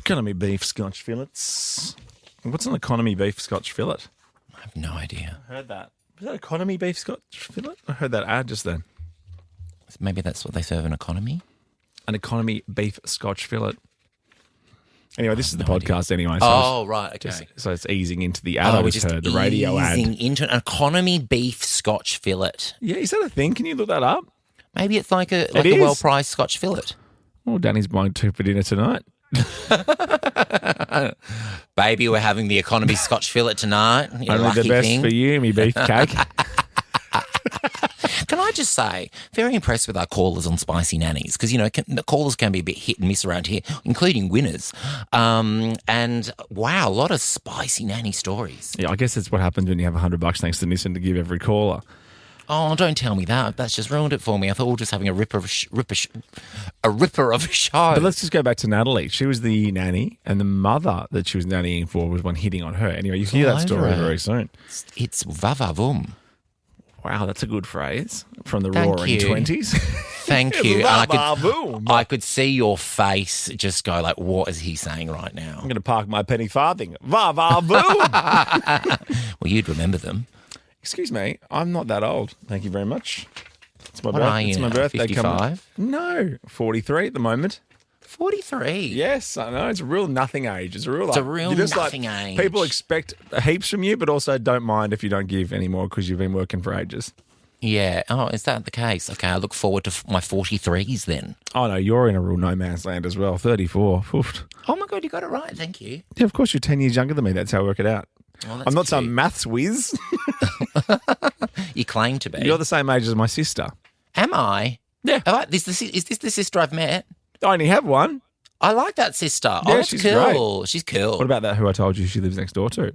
Economy beef Scotch fillets. What's an economy beef Scotch fillet? I have no idea. I heard that. Was that economy beef Scotch fillet? I heard that ad just then. Maybe that's what they serve in economy. An economy beef Scotch fillet. Anyway, this is the podcast anyway. So right, okay. So it's easing into the ad I just heard, the radio ad. Easing into an economy beef Scotch fillet. Yeah, is that a thing? Can you look that up? Maybe it's like a well-priced Scotch fillet. Oh, Danny's buying two for dinner tonight. Baby, we're having the economy Scotch fillet tonight. Only the best for you, me beefcake. Can I just say, very impressed with our callers on Spicy Nannies because, the callers can be a bit hit and miss around here, including winners. And, wow, a lot of spicy nanny stories. Yeah, I guess that's what happens when you have $100 thanks to Nissan to give every caller. Oh, don't tell me that. That's just ruined it for me. I thought we were just having a ripper of a show. But let's just go back to Natalie. She was the nanny, and the mother that she was nannying for was one hitting on her. Anyway, you hear that story very soon. It's va-va-voom. Wow, that's a good phrase from the roaring 20s. Thank you. Va-va-voom. I could see your face just go like, what is he saying right now? I'm going to park my penny farthing. Va-va-voom. Well, you'd remember them. Excuse me, I'm not that old. Thank you very much. It's my What are you It's my now, birthday 55? No, 43 at the moment. 43? Yes, I know. It's a real nothing age. It's a real nothing age. People expect heaps from you, but also don't mind if you don't give anymore because you've been working for ages. Yeah. Oh, is that the case? Okay, I look forward to my 43s then. Oh, no, you're in a real no man's land as well. 34. Oofed. Oh, my God, you got it right. Thank you. Yeah, of course, you're 10 years younger than me. That's how I work it out. Oh, I'm not some maths whiz. You claim to be. You're the same age as my sister. Am I? Yeah. Is this the sister I've met? I only have one. I like that sister. Yeah, That's she's cool. great. She's cool. What about that who I told you she lives next door to?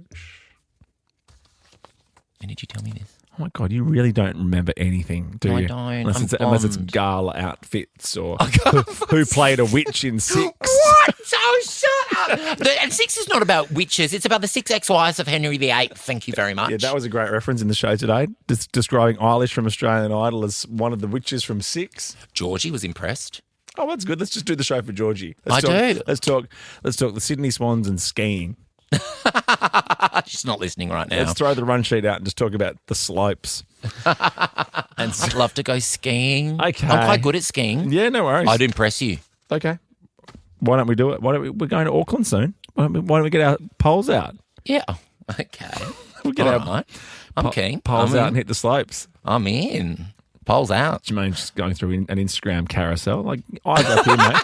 When did you tell me this? Oh, my God, you really don't remember anything, do you? I don't. Unless it's gala outfits or who played a witch in Six. What? Oh, shut up. And Six is not about witches. It's about the 6 ex-wives of Henry VIII. Thank you very much. Yeah, that was a great reference in the show today, describing Eilish from Australian Idol as one of the witches from Six. Georgie was impressed. Oh, that's good. Let's just do the show for Georgie. I do. Let's talk the Sydney Swans and skiing. She's not listening right now. Let's throw the run sheet out and just talk about the slopes. I'd love to go skiing. Okay. I'm quite good at skiing. Yeah, no worries. I'd impress you. Okay. Why don't we do it? We're going to Auckland soon. Why don't we get our poles out? Yeah. Okay. We'll get our right. I'm keen. Poles out and hit the slopes. I'm in. Poles out. Jermaine's just going through an Instagram carousel. Like, eyes up here, mate.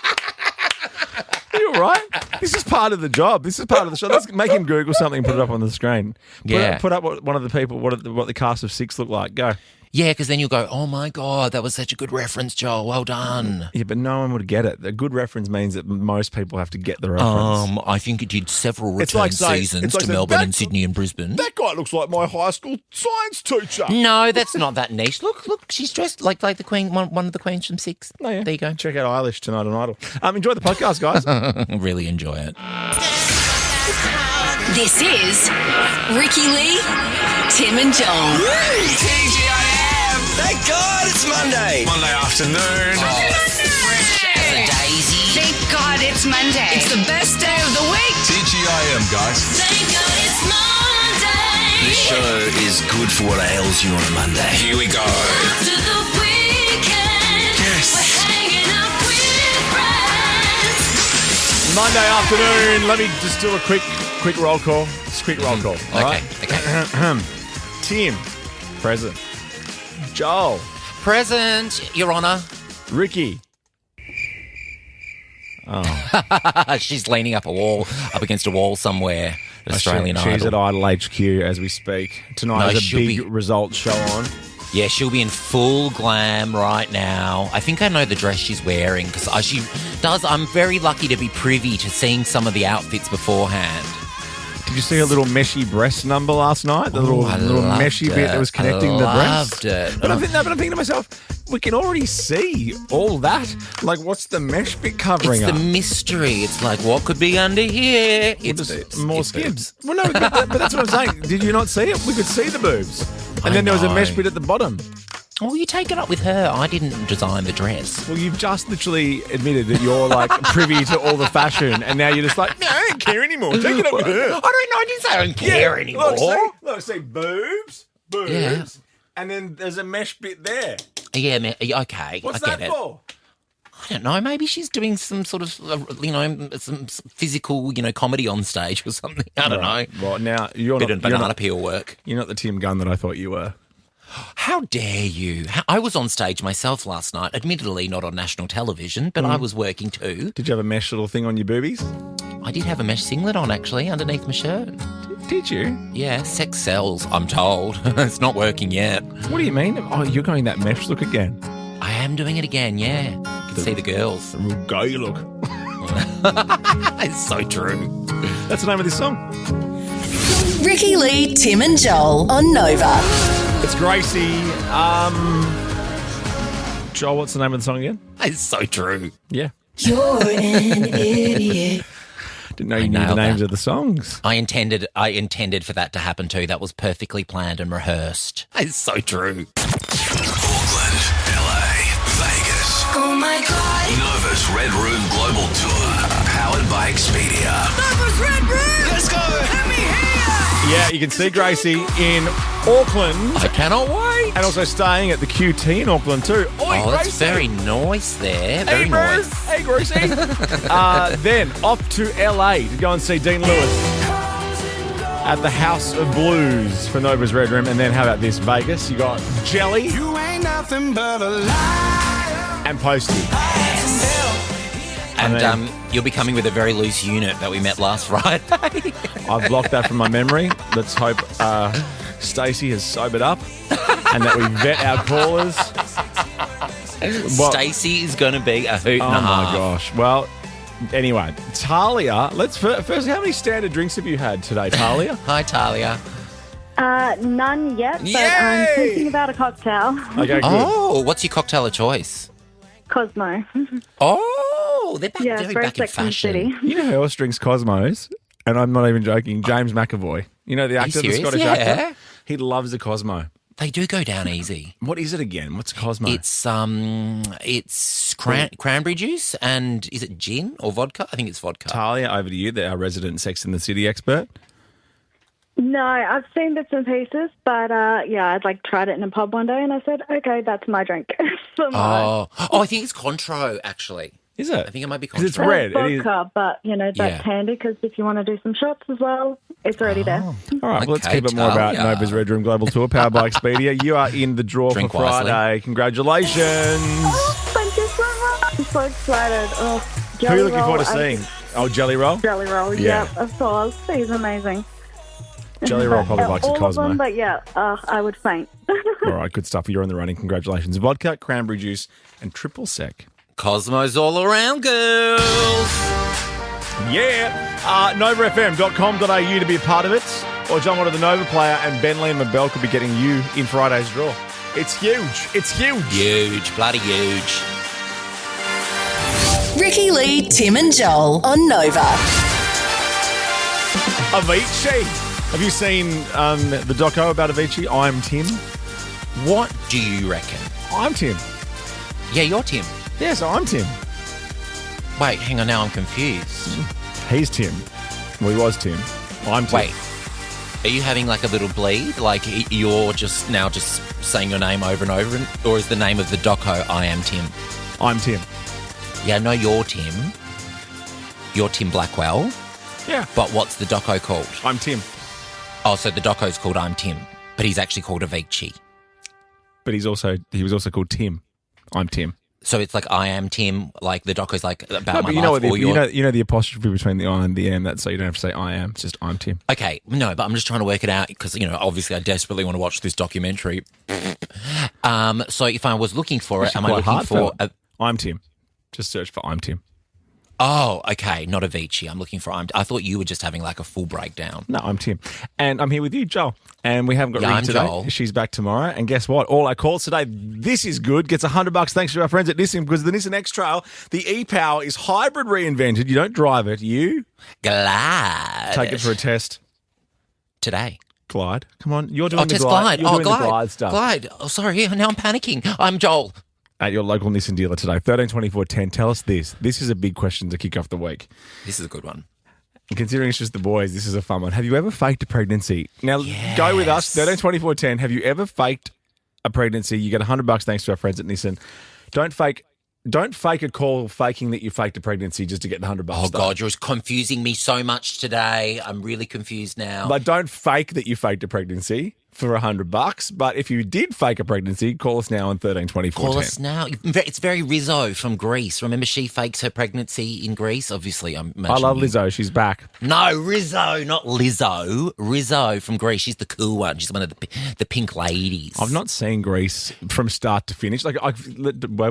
Are you all right? This is part of the job. This is part of the show. Let's make him Google something and put it up on the screen. Put up what one of the people, what the cast of Six look like. Go. Yeah, because then you'll go, oh, my God, that was such a good reference, Joel. Well done. Yeah, but no one would get it. A good reference means that most people have to get the reference. I think it did several return seasons to Melbourne and Sydney and Brisbane. That guy looks like my high school science teacher. No, that's not that niche. Look, she's dressed like the Queen, one of the Queens from Six. Oh, yeah. There you go. Check out Eilish tonight on Idol. Enjoy the podcast, guys. Really enjoy it. This is Ricky Lee, Tim and Joel. TGIM! Thank God it's Monday. Monday afternoon. Fresh as a daisy. Thank God it's Monday. It's the best day of the week. TGIM, guys. Thank God it's Monday. This show is good for what ails you on a Monday. Here we go. After the weekend, Yes. we're hanging out with friends. Monday afternoon. Let me just do a quick roll call. Just a quick roll call. All right? Okay. Tim, present. Joel, Present, Your Honour. Ricky. She's leaning up against a wall somewhere. Australian She's Idol. at Idol HQ as we speak. Tonight is a big results show on. Yeah, she'll be in full glam right now. I think I know the dress she's wearing because she does. I'm very lucky to be privy to seeing some of the outfits beforehand. Did you see a little meshy breast number last night? The little meshy bit that was connecting the breast? Loved it. But I'm thinking to myself, we can already see all that. Like, what's the mesh bit covering It's up? the mystery. It's like, what could be under here? It's boobs. More It's skims. boobs. Well, no, but that's what I'm saying. Did you not see it? We could see the boobs. And then there was a mesh bit at the bottom. Oh, you take it up with her. I didn't design the dress. Well, you've just literally admitted that you're like privy to all the fashion, and now you're just like, no, I don't care anymore. Take it up with her. I didn't say I don't care anymore. Look, see, boobs, Yeah. and then there's a mesh bit there. Yeah, okay. What's I get that it. for? I don't know. Maybe she's doing some sort of, some physical, comedy on stage or something. I don't know. Well, now you're Bit not of banana not, peel work. You're not the Tim Gunn that I thought you were. How dare you? I was on stage myself last night, admittedly not on national television, but I was working too. Did you have a mesh little thing on your boobies? I did have a mesh singlet on, actually, underneath my shirt. Did you? Yeah, sex sells, I'm told. It's not working yet. What do you mean? Oh, you're going that mesh look again. I am doing it again, yeah. You can see the girls. The real gay look. It's so true. That's the name of this song. Ricky Lee, Tim and Joel on Nova. It's Gracie. Joel, what's the name of the song again? It's so true. Yeah. You're an idiot. Didn't know you knew the nailed names that. of the songs. I intended for that to happen too. That was perfectly planned and rehearsed. It's so true. Auckland, LA, Vegas. Oh my God. Nova's Red Room Global Tour. Powered by Expedia. Nova's Red Room. Let's go. Let me hear. Yeah, you can see Gracie in Auckland I cannot wait. and also staying at the QT in Auckland too. Oi, Oh, that's Gracie. very nice there. Very Hey, bro. nice. Hey, Gracie. Then off to LA to go and see Dean Lewis at the House of Blues for Nova's Red Room. And then how about this, Vegas? You got Jelly You ain't nothing but a lie. and Posty. And you'll be coming with a very loose unit that we met last Friday. I've blocked that from my memory. Let's hope Stacey has sobered up and that we vet our callers. Well, Stacey is going to be a hoot oh and a half. my gosh. Well, anyway, Talia, let's first, how many standard drinks have you had today, Talia? Hi, Talia. None yet, but Yay! I'm thinking about a cocktail. Okay, good. Oh, what's your cocktail of choice? Cosmo. Oh, they're Yeah, very very back in Sex and the fashion. City. You know who else drinks Cosmos? And I'm not even joking. James McAvoy. You know the actor, the serious? Scottish Yeah. actor? He loves a Cosmo. They do go down easy. What is it again? What's Cosmo? It's cranberry juice and is it gin or vodka? I think it's vodka. Talia, over to you, our resident Sex and the City expert. No, I've seen bits and pieces, but I'd tried it in a pub one day, and I said, okay, that's my drink. For mine. Oh, I think it's Contro actually. Is it? I think it might be Because it's Contro. red. It is. Vodka, but that's Yeah. handy because if you want to do some shots as well, it's already there. All right, well, let's Okay, keep it more about Talia. Nova's Red Room Global Tour, powered by Expedia. You are in the draw Drink for wisely. Friday. Congratulations. Oh, thank you so much. I'm so excited. Oh, Who are you looking Jelly forward to Roll, seeing? Oh, Jelly Roll? Jelly Roll, Yeah. yeah, of course. He's amazing. Jelly Roll probably likes a All Cosmo. of them, but I would faint. All right, good stuff. You're in the running. Congratulations. Vodka, cranberry juice, and triple sec. Cosmos all around, girls. Yeah. NovaFM.com.au to be a part of it. Or jump onto the Nova player, and Ben Lee and Mabel could be getting you in Friday's draw. It's huge. It's huge. Huge, bloody huge. Ricky Lee, Tim and Joel on Nova. Avicii. Have you seen the doco about Avicii? I'm Tim. What do you reckon? I'm Tim. Yeah, you're Tim. Yes, I'm Tim. Wait, hang on, now I'm confused. He's Tim. Well, he was Tim. I'm Tim. Wait, are you having like a little bleed? Like you're just saying your name over and over? Or is the name of the doco I Am Tim? I'm Tim. Yeah, I know you're Tim. You're Tim Blackwell. Yeah. But what's the doco called? I'm Tim. Oh, so the doco's called I'm Tim. But he's actually called Avicii. But he was also called Tim. I'm Tim. So it's like I Am Tim, like the doco's like about No, my but you life. know what or you're... you know the apostrophe between the I and the M. That's so you don't have to say I am. It's just I'm Tim. Okay, no, but I'm just trying to work it out because, obviously I desperately want to watch this documentary. So if I was looking for it, am I Quite looking for... heartfelt. I'm Tim. Just search for I'm Tim. Oh, okay, not Avicii. I'm looking for... I thought you were just having like a full breakdown. No, I'm Tim. And I'm here with you, Joel. And we haven't got Yeah, Ricky I'm today. Joel. She's back tomorrow. And guess what? All our calls today, this is good, gets $100 thanks to our friends at Nissan, because the Nissan X-Trail, the e-Power is hybrid reinvented. You don't drive it. You Glad. take it for a test. Today. glide. Come on, you're doing the test glide. glide. You're doing glide. the glide stuff. Glide. Oh, sorry. Now I'm panicking. I'm Joel. At your local Nissan dealer today, 13 24 10. Tell us this. This is a big question to kick off the week. This is a good one. And considering it's just the boys, this is a fun one. Have you ever faked a pregnancy? Now, go with us. 13 24 10. Have you ever faked a pregnancy? You get $100 thanks to our friends at Nissan. Don't fake a call faking that you faked a pregnancy just to get the $100. Oh, God, you're confusing me so much today. I'm really confused now. But don't fake that you faked a pregnancy for $100. But if you did fake a pregnancy, call us now on 13 24 10. Call us now. It's very Rizzo from Greece. Remember she fakes her pregnancy in Greece? Obviously, I'm imagining. I love Lizzo. She's back. No, Rizzo, not Lizzo. Rizzo from Greece. She's the cool one. She's one of the pink ladies. I've not seen Greece from start to finish. Like,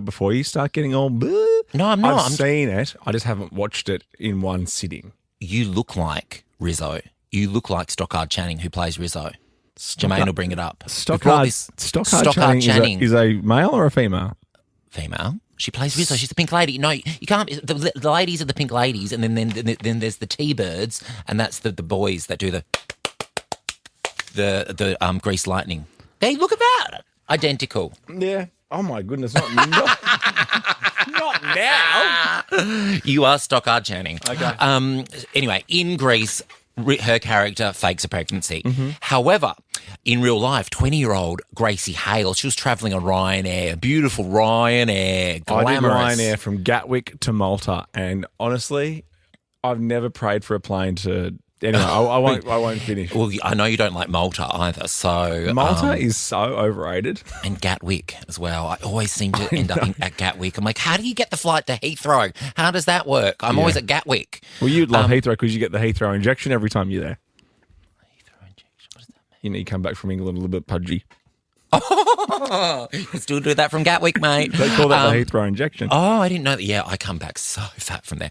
before you start getting all... No, I'm not. I've seen it. I just haven't watched it in one sitting. You look like Rizzo. You look like Stockard Channing, who plays Rizzo. Jermaine will bring it up. Stockard Channing is a male or a female? Female. She plays Rizzo. She's the pink lady. No, you can't. The ladies are the pink ladies, and then there's the T-Birds, and that's the boys that do the Grease Lightning. They look about identical. Yeah. Oh my goodness. Not now. You are Stockard Channing. Okay. Anyway, in Greece, her character fakes a pregnancy. Mm-hmm. However, in real life, 20-year-old Gracie Hale, she was travelling on Ryanair, beautiful Ryanair, glamorous. I did Ryanair from Gatwick to Malta, and honestly, I've never prayed for a plane to... Anyway, I won't finish. Well, I know you don't like Malta either, so... Malta is so overrated. And Gatwick as well. I always seem to end up at Gatwick. I'm like, how do you get the flight to Heathrow? How does that work? I'm always at Gatwick. Well, you'd love Heathrow because you get the Heathrow injection every time you're there. Heathrow injection? What does that mean? You know, you come back from England a little bit pudgy. Oh, you can still do that from Gatwick, mate. They call that the Heathrow injection. Oh, I didn't know that. Yeah, I come back so fat from there.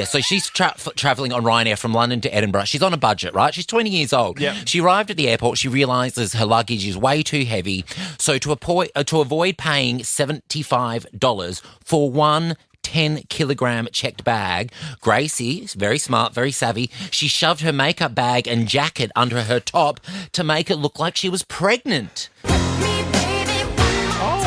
So she's travelling on Ryanair from London to Edinburgh. She's on a budget, right? She's 20 years old. Yep. She arrived at the airport. She realises her luggage is way too heavy. So to avoid paying $75 for one 10-kilogram checked bag, Gracie, very smart, very savvy, she shoved her makeup bag and jacket under her top to make it look like she was pregnant. Oh,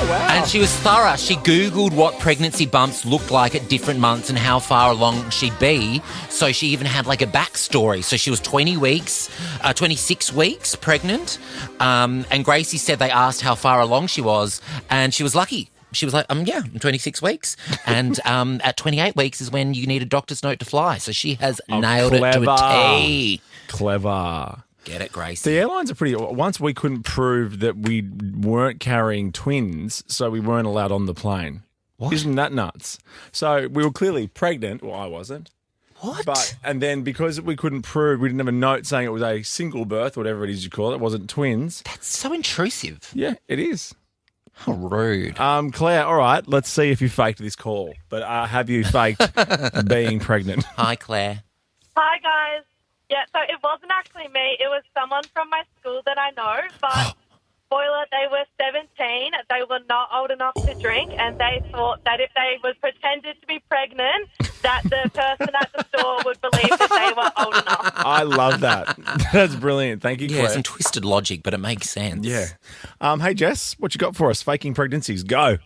wow. And she was thorough. She Googled what pregnancy bumps looked like at different months and how far along she'd be. So she even had like a backstory. So she was 26 weeks pregnant. And Gracie said they asked how far along she was, and she was lucky. She was like, I'm 26 weeks. And at 28 weeks is when you need a doctor's note to fly. So she has nailed it to a T. Clever. Get it, Gracie. The airlines are pretty... Once we couldn't prove that we weren't carrying twins, so we weren't allowed on the plane. What? Isn't that nuts? So we were clearly pregnant. Well, I wasn't. What? And then because we couldn't prove, we didn't have a note saying it was a single birth, whatever it is you call it, wasn't twins. That's so intrusive. Yeah, it is. How rude. Claire, all right, let's see if you faked this call. But have you faked being pregnant? Hi, Claire. Hi, guys. Yeah, so it wasn't actually me. It was someone from my school that I know. But, spoiler, they were 17. They were not old enough to drink. And they thought that if they was pretended to be pregnant, that the person at the store would believe that they were old enough. I love that. That's brilliant. Thank you, Claire. Yeah, some twisted logic, but it makes sense. Yeah. Hey, Jess, what you got for us? Faking pregnancies. Go.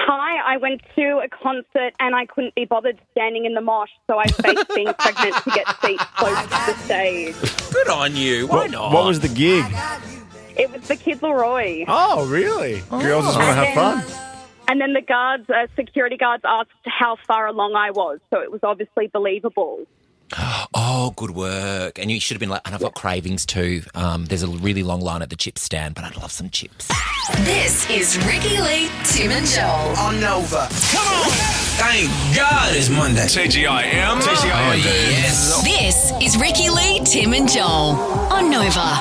Hi, I went to a concert and I couldn't be bothered standing in the mosh, so I faked being pregnant to get seats close to the stage. Good on you. Why not? What was the gig? It was the Kid Leroy. Oh, really? Girls just want to have fun. And then the guards, security guards asked how far along I was, so it was obviously believable. Oh, good work. And you should have been like, and I've got cravings too. There's a really long line at the chip stand, but I'd love some chips. This is Ricky Lee, Tim and Joel. On Nova. Come on. Thank God it's Monday. TGIM. Oh, yes. This is Ricky Lee, Tim and Joel on Nova.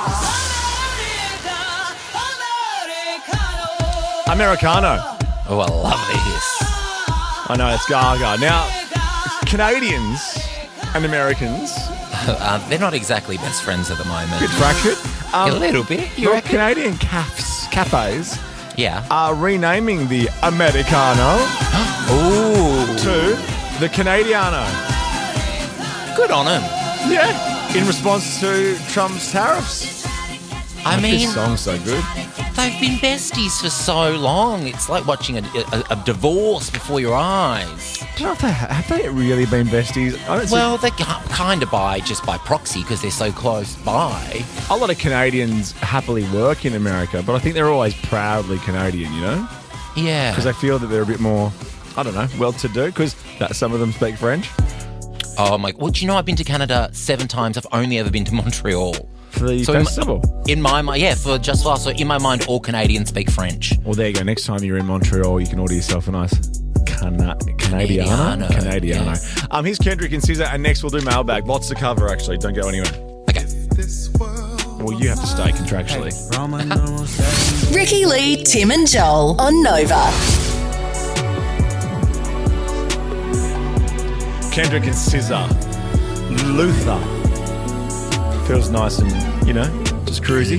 Americano. Oh, I love this. I know, it's Gaga. Now, Canadians and Americans... they're not exactly best friends at the moment. Bit fractured. A little bit, you reckon? Canadian cafes Yeah. are renaming the Americano Ooh. to the Canadiano. Good on them. Yeah. in response to Trump's tariffs. I mean, this song's so good. They've been besties for so long. It's like watching a divorce before your eyes. I don't know if have they really been besties? Well, they kind of just by proxy because they're so close by. A lot of Canadians happily work in America, but I think they're always proudly Canadian, you know? Yeah. Because they feel that they're a bit more, I don't know, well-to-do, because some of them speak French. Oh, my... Well, do you know I've been to Canada 7 times? I've only ever been to Montreal. For the festival? In my mind, yeah, for Just Last. So in my mind, all Canadians speak French. Well, there you go. Next time you're in Montreal, you can order yourself a nice Canadiano. Yeah. Here's Kendrick and SZA, and next we'll do Mailbag. Lots to cover, actually. Don't go anywhere. Okay. Well, you have to stay contractually. Ricky Lee, Tim and Joel on Nova. Kendrick and SZA. Luther. Feels nice and, just cruisy.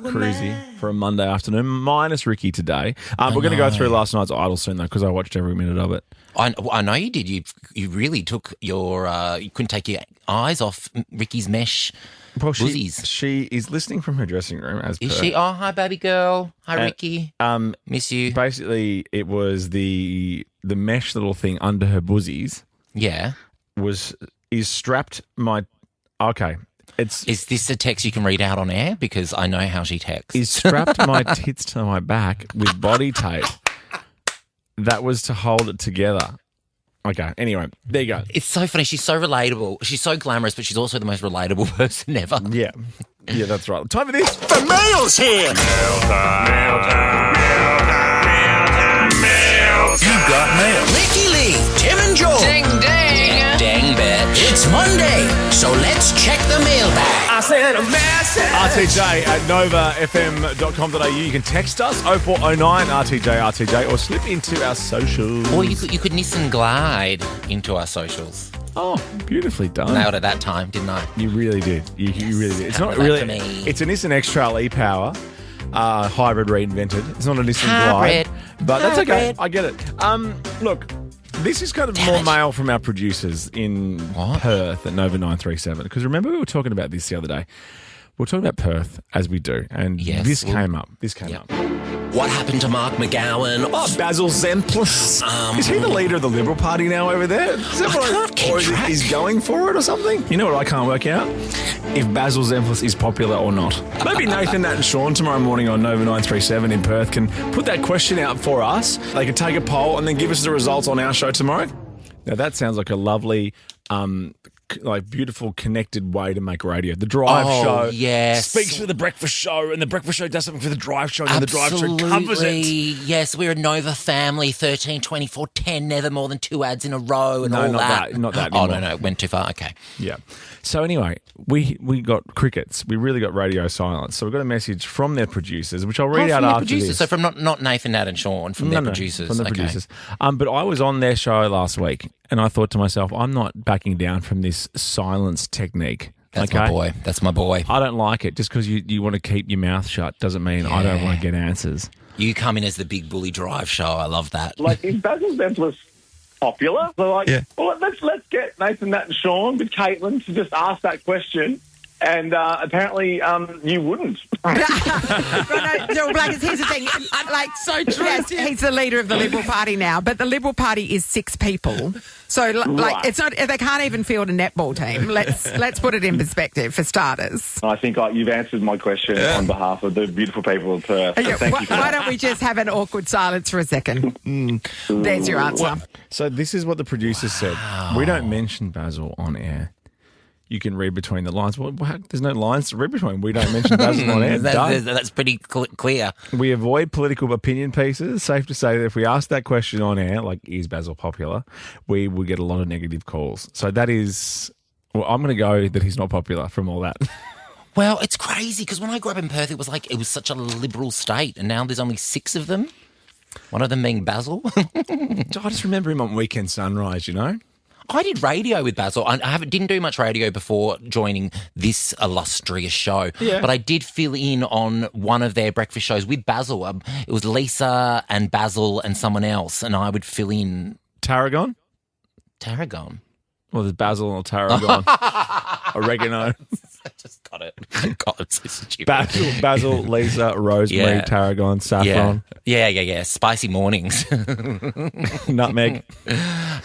Cruisy for a Monday afternoon, minus Ricky today. We're going to go through last night's Idol soon, though, because I watched every minute of it. I know you did. You really took your... you couldn't take your eyes off Ricky's mesh buzzies. She is listening from her dressing room, as Is per. she? Oh, hi, baby girl. Hi, Ricky. Miss you. Basically, it was the mesh little thing under her buzzies. Yeah. Is strapped my... Okay. Is this a text you can read out on air? Because I know how she texts. Is strapped my tits to my back with body tape. That was to hold it together. Okay, anyway, there you go. It's so funny. She's so relatable. She's so glamorous, but she's also the most relatable person ever. Yeah. Yeah, that's right. Time for this. The mail's here. Mail time. You've got mail. Ricky Lee, Tim and Joel. Ding, ding. Dang, bitch. It's Monday, so let's check the mailbag. I sent a message. RTJ at novafm.com.au. You can text us 0409 RTJ or slip into our socials. Or you could Nissan glide into our socials. Oh, beautifully done. Nailed it that time, didn't I? You really did. You really did. It's not Come really. back to me. It's a Nissan X-Trail e-Power. Hybrid reinvented. It's not a Nissan Hybrid. Glide, but that's okay. Hybrid. I get it. Look, this is kind of more mail from our producers in Perth at Nova 937. Because remember, we were talking about this the other day. We were talking about Perth, as we do, and this came up. What happened to Mark McGowan? Oh, Basil Zemplis. Is he the leader of the Liberal Party now over there? Is that or is he's going for it or something? You know what I can't work out? If Basil Zemplis is popular or not. Maybe Nathan, Nat and Sean tomorrow morning on Nova 937 in Perth can put that question out for us. They can take a poll and then give us the results on our show tomorrow. Now, that sounds like a lovely... beautiful connected way to make radio. The Drive Show speaks for the Breakfast Show, and the Breakfast Show does something for the Drive Show, and the Drive Show covers it. Yes, we're a Nova family, 13, 24, 10, never more than 2 ads in a row and all that. Not that Oh, anymore. no, it went too far. Okay. Yeah. So anyway, we got crickets. We really got radio silence. So we got a message from their producers, which I'll read out after this. So from not Nathan, Nat and Sean, from their producers. From the producers. But I was on their show last week, and I thought to myself, I'm not backing down from this silence technique. That's my boy. That's my boy. I don't like it. Just because you want to keep your mouth shut doesn't mean I don't want to get answers. You come in as the big bully Drive Show. I love that. Like, is Basil Zemplis popular? So, well, let's get Nathan, Nat and Sean with Caitlin to just ask that question. And apparently you wouldn't. Joel Blackers, here's the thing. So true. Yes, he's the leader of the Liberal Party now, but the Liberal Party is 6 people. So, it's not. They can't even field a netball team. Let's put it in perspective for starters. I think you've answered my question on behalf of the beautiful people of Perth. So thank you for why that. don't we just have an awkward silence for a second? There's your answer. So this is what the producers said. We don't mention Basil on air. You can read between the lines. Well, there's no lines to read between. We don't mention Basil on air. That's pretty clear. We avoid political opinion pieces. Safe to say that if we ask that question on air, like, is Basil popular, we will get a lot of negative calls. So that is... Well, I'm going to go that he's not popular from all that. Well, it's crazy because when I grew up in Perth, it was such a liberal state, and now there's only 6 of them. One of them being Basil. I just remember him on Weekend Sunrise, you know? I did radio with Basil. I didn't do much radio before joining this illustrious show, but I did fill in on one of their breakfast shows with Basil. It was Lisa and Basil and someone else, and I would fill in. Tarragon? Tarragon? Well, there's basil or tarragon. Oregano. I just got it. God, it's so stupid. Basil, Lisa, rosemary, tarragon, saffron. Yeah. Spicy mornings. Nutmeg.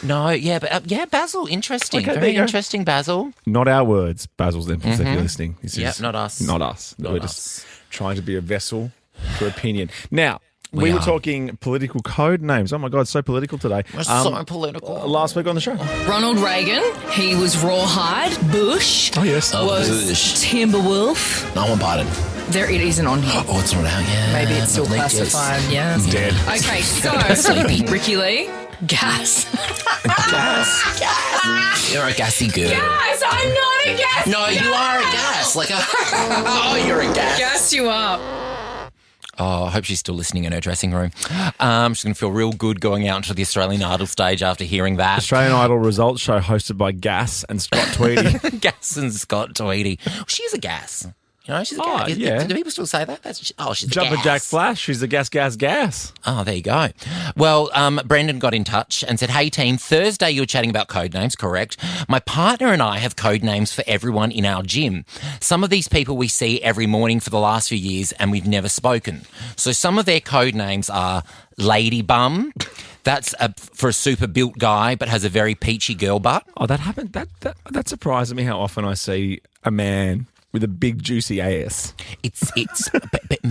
No, but basil, interesting. Okay, Very interesting, basil. Not our words, Basil's Impulse, if you're listening. This is not us. Not us. Not We're us. just trying to be a vessel for opinion. Now, we were talking political code names. Oh, my God, so political today. We're so political. Last week on the show. Ronald Reagan, he was Rawhide. Bush Oh, yes. was Timberwolf. No one parted. There it isn't on here. Oh, it's not out yet. Maybe it's still Yes. classified. Yeah. Dead. Okay, so Ricky Lee, gas. You're a gassy girl. Gas, I'm not a gas. No, you are a gas. Like oh, you're a gas. Gas you up. Oh, I hope she's still listening in her dressing room. She's going to feel real good going out into the Australian Idol stage after hearing that. Australian Idol results show hosted by Gas and Scott Tweedy. Gas and Scott Tweedy. Well, she is a gas. You know, she's a gas. Yeah. Do people still say that? She's a Jumper gas. Jack Flash, she's the gas. Oh, there you go. Well, Brendan got in touch and said, hey, team, Thursday you were chatting about code names, correct? My partner and I have code names for everyone in our gym. Some of these people we see every morning for the last few years and we've never spoken. So some of their code names are Lady Bum. That's for a super built guy but has a very peachy girl butt. Oh, that happened. That surprises me how often I see a man with a big juicy ass. But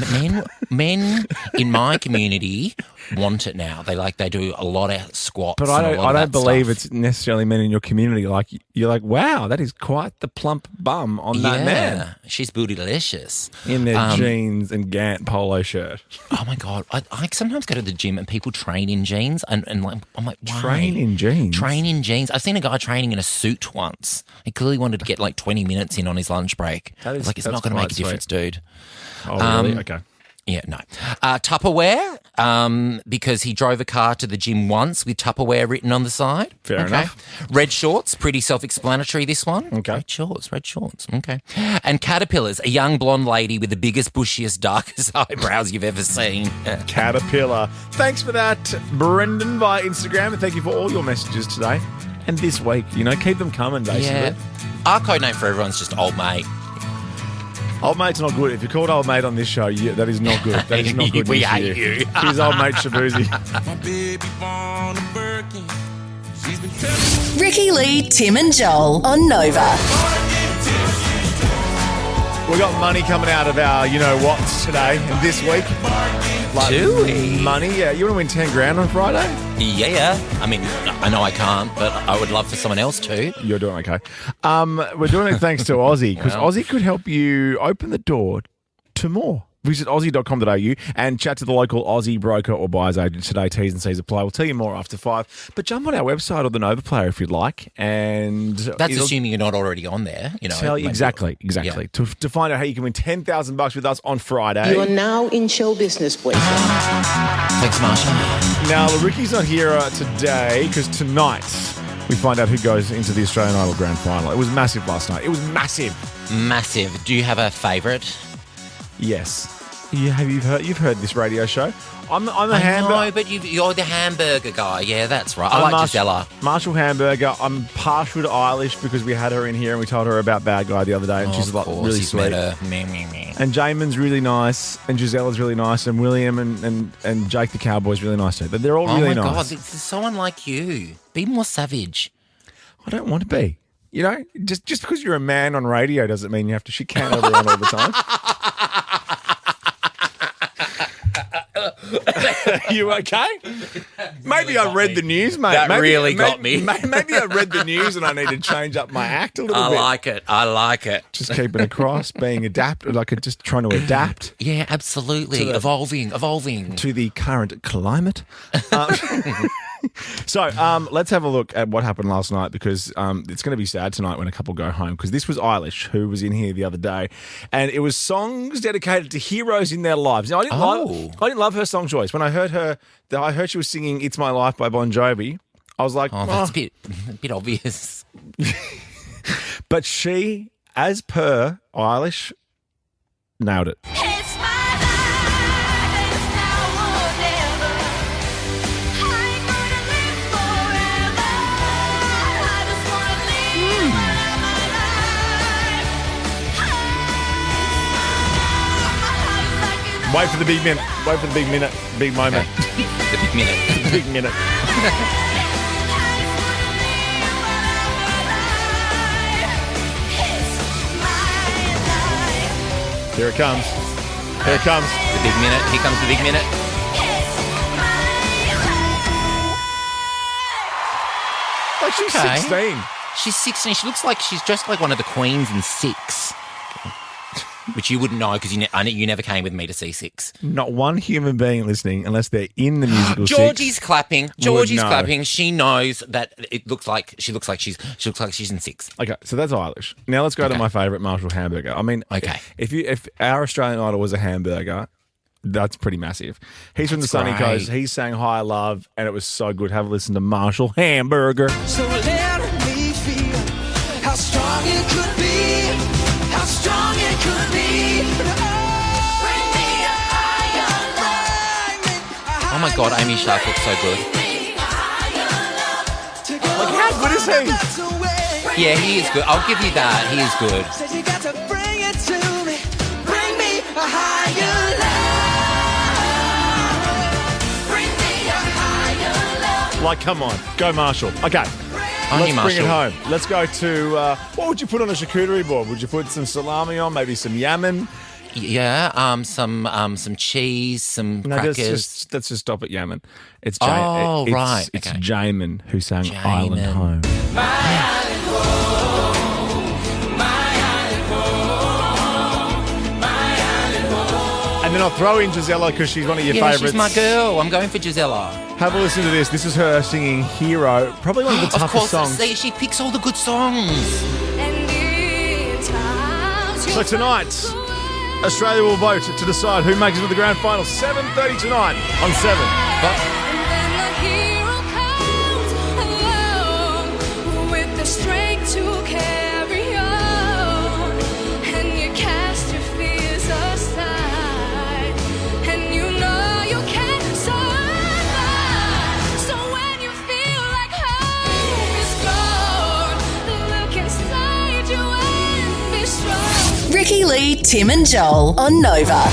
men in my community want it now. They do a lot of squats. But and I a lot of don't that believe stuff. it's necessarily men in your community. Like you're like, wow, that is quite the plump bum on that man She's bootylicious. in their jeans and Gant polo shirt. Oh my God. I sometimes go to the gym and people train in jeans and like, I'm like, why? Train in jeans? Train in jeans. I've seen a guy training in a suit once. He clearly wanted to get like 20 minutes in on his lunch break. That is- I was like, it's that's not going to make a quite difference, dude. Oh, really? Okay. Yeah, no. Tupperware, because he drove a car to the gym once with Tupperware written on the side. Fair enough. Red shorts, pretty self-explanatory, this one. Okay. Red shorts. Okay. And caterpillars, a young blonde lady with the biggest, bushiest, darkest eyebrows you've ever seen. Caterpillar. Thanks for that, Brendan, via Instagram, and thank you for all your messages today and this week. You know, keep them coming, basically. Yeah. Our code name for everyone's just old mate. Old mate's not good. If you're called old mate on this show, that is not good. That is not good. We news for hate you. Here's old mate Shabuzi. My baby born a Birkin. She's been telling Ricky Lee, Tim and Joel on Nova. We got money coming out of our you-know-whats today and this week. Do we? Money, yeah. You want to win 10 grand on Friday? Yeah. I mean, I know I can't, but I would love for someone else to. You're doing okay. We're doing it thanks to Aussie, because Aussie could help you open the door to more. Visit aussie.com.au and chat to the local Aussie broker or buyer's agent today. T's and C's apply. We'll tell you more after 5. But jump on our website or the Nova Player if you'd like. And That's assuming you're not already on there. You know, tell you exactly. Yeah. To find out how you can win $10,000 with us on Friday. You are now in show business, boyfriend. Thanks, Marsha. Now, Ricky's not here today because tonight we find out who goes into the Australian Idol Grand Final. It was massive last night. It was massive. Massive. Do you have a favourite? Yes. You've heard this radio show. I'm a hamburger. No, but you're the hamburger guy. Yeah, that's right. I like Gisela. Marshall Hamburger. I'm partial to Eilish because we had her in here and we told her about Bad Guy the other day, and she's like really sweet. And Jamin's really nice, and Gisella's really nice, and William and Jake the Cowboy's really nice too. But they're all really nice. Oh my God, it's someone like you. Be more savage. I don't want to be. You know, just because you're a man on radio doesn't mean you have to chicane everyone all the time. You okay? Maybe I read the news, mate. That really got me. Maybe I read the news and I need to change up my act a little bit. I like it. Just keeping across, being adapted, just trying to adapt. Yeah, absolutely. Evolving. To the current climate. So let's have a look at what happened last night, because it's going to be sad tonight when a couple go home, because this was Eilish, who was in here the other day, and it was songs dedicated to heroes in their lives. Now, I didn't love her song choice. When I heard she was singing "It's My Life" by Bon Jovi, I was like, that's a bit obvious. But she, as per Eilish, nailed it. Wait for the big minute. Wait for the big minute. Big moment. The big minute. Big minute. Here it comes. Here it comes. The big minute. Here comes the big minute. Like she's 16. She's 16. She looks like she's dressed like one of the queens in Six. Which you wouldn't know because you never came with me to see Six. Not one human being listening, unless they're in the musical Georgie's Six, clapping. Georgie's clapping. She knows that it looks like she looks like she's in Six. Okay, so that's Eilish. Now let's go to my favourite Marshall hamburger. I mean, if our Australian Idol was a hamburger, that's pretty massive. He's from the sunny coast. He sang High Love, and it was so good. Have a listen to Marshall Hamburger. So let me feel how strong it could be, how strong it could be. Bring me a higher love. Oh my God, Amy Shark looks so good. Like, how good is he? Yeah, he is good. I'll give you that. He is good. Said you got to bring it to me. Bring me a higher love. Bring me a higher love. Like, come on. Go Marshall. Okay. Let's bring it home. Let's go to, what would you put on a charcuterie board? Would you put some salami on, maybe some yamin? Yeah, some cheese, some crackers. Let's just stop at yamin. It's right. It's Jamin who sang Island Home. My island home. My island home. My island home. And then I'll throw in Gisela because she's one of your favourites. She's my girl. I'm going for Gisela. Have a listen to this. This is her singing Hero. Probably one of the toughest songs. See, she picks all the good songs. So tonight, Australia will vote to decide who makes it to the grand final. 7:30 tonight on 7. Ricky Lee, Tim and Joel on Nova.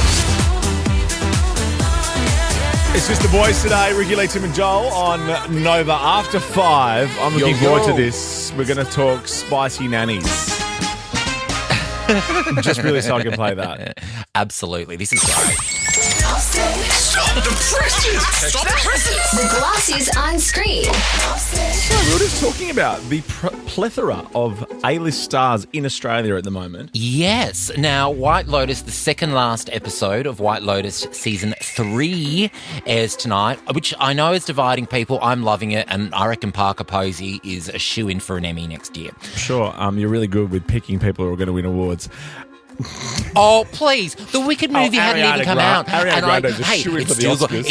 It's just the boys today, Ricky Lee, Tim and Joel on Nova after 5. I'm looking forward to this. We're going to talk spicy nannies. Just really so I can play that. Absolutely. This is great. Stop the presses! Stop the presses! The Glossys on screen. So we were just talking about the plethora of A-list stars in Australia at the moment. Yes. Now, White Lotus, the second last episode of White Lotus Season 3 airs tonight, which I know is dividing people. I'm loving it, and I reckon Parker Posey is a shoo-in for an Emmy next year. Sure. You're really good with picking people who are going to win awards. Oh, please. The Wicked movie hadn't even come out. Ariana Grande's a shoo-in for the Oscars.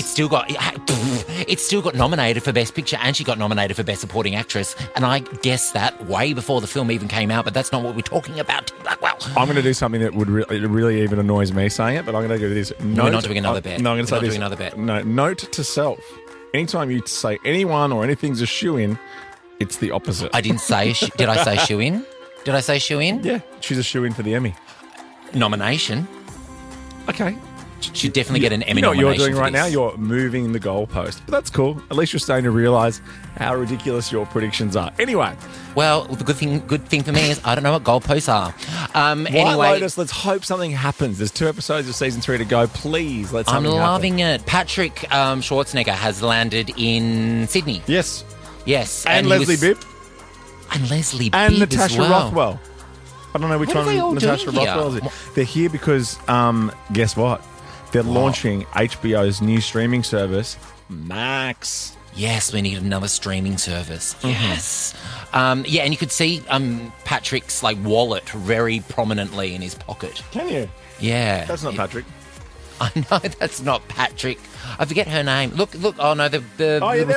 It still got nominated for Best Picture, and she got nominated for Best Supporting Actress. And I guessed that way before the film even came out, but that's not what we're talking about. Well, I'm going to do something that would really even annoys me saying it, but I'm going to do this. We're not doing another bet. No, I'm going to say this. Doing another bet. No, note to self. Anytime you say anyone or anything's a shoo-in, it's the opposite. I didn't say, did I say shoo-in? Did I say shoo-in? Yeah, she's a shoo-in for the Emmy. Nomination. Okay. Should definitely get an Emmy nomination. You know what you're doing right this. now? You're moving the goalpost. But that's cool. At least you're starting to realise how ridiculous your predictions are. Anyway. Well, the good thing for me is I don't know what goalposts are. White Lotus, let's hope something happens. There's 2 episodes of season 3 to go. Please, let's I'm loving it. Patrick Schwarzenegger has landed in Sydney. Yes. Yes. And Leslie Bibb. And Leslie Bibb and Natasha as well. Rothwell. I don't know which one Natasha Rothwell is. They're here because, guess what? They're launching HBO's new streaming service, Max. Yes, we need another streaming service. Yes. And you could see Patrick's wallet very prominently in his pocket. Can you? Yeah. That's not Patrick. I know that's not Patrick. I forget her name. Look. Oh, no, the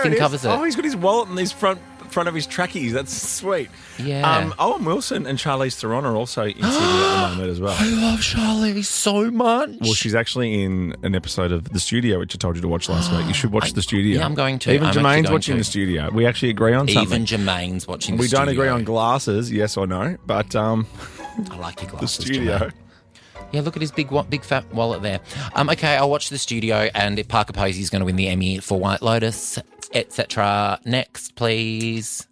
thing covers it. Oh, he's got his wallet in his front of his trackies. That's sweet. Yeah. Owen Wilson and Charlize Theron are also in Sydney at the moment as well. I love Charlize so much. Well, she's actually in an episode of The Studio, which I told you to watch last week. You should watch The Studio. Yeah, I'm going to. Even Jermaine's watching The Studio. We actually agree on something. Even Jermaine's watching The Studio. We don't agree on glasses, yes or no, but I like your glasses, The Studio. Jermaine. Yeah, look at his big fat wallet there. Okay, I'll watch the studio, and if Parker Posey's going to win the Emmy for White Lotus, etc. Next, please.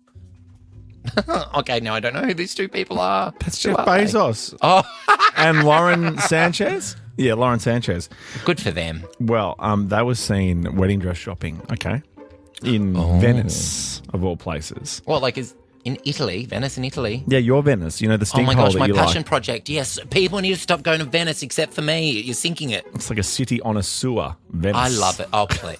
Okay, now I don't know who these two people are. That's Jeff Bezos. Oh. And Lauren Sanchez. Yeah, Lauren Sanchez. Good for them. Well, they were seen wedding dress shopping, okay, in Venice, of all places. What, like is in Italy? Venice in Italy? Yeah, your Venice. You know, the stink hole my that you passion like. project. Yes, people need to stop going to Venice except for me. You're sinking it. It's like a city on a sewer, Venice. I love it. Oh, please.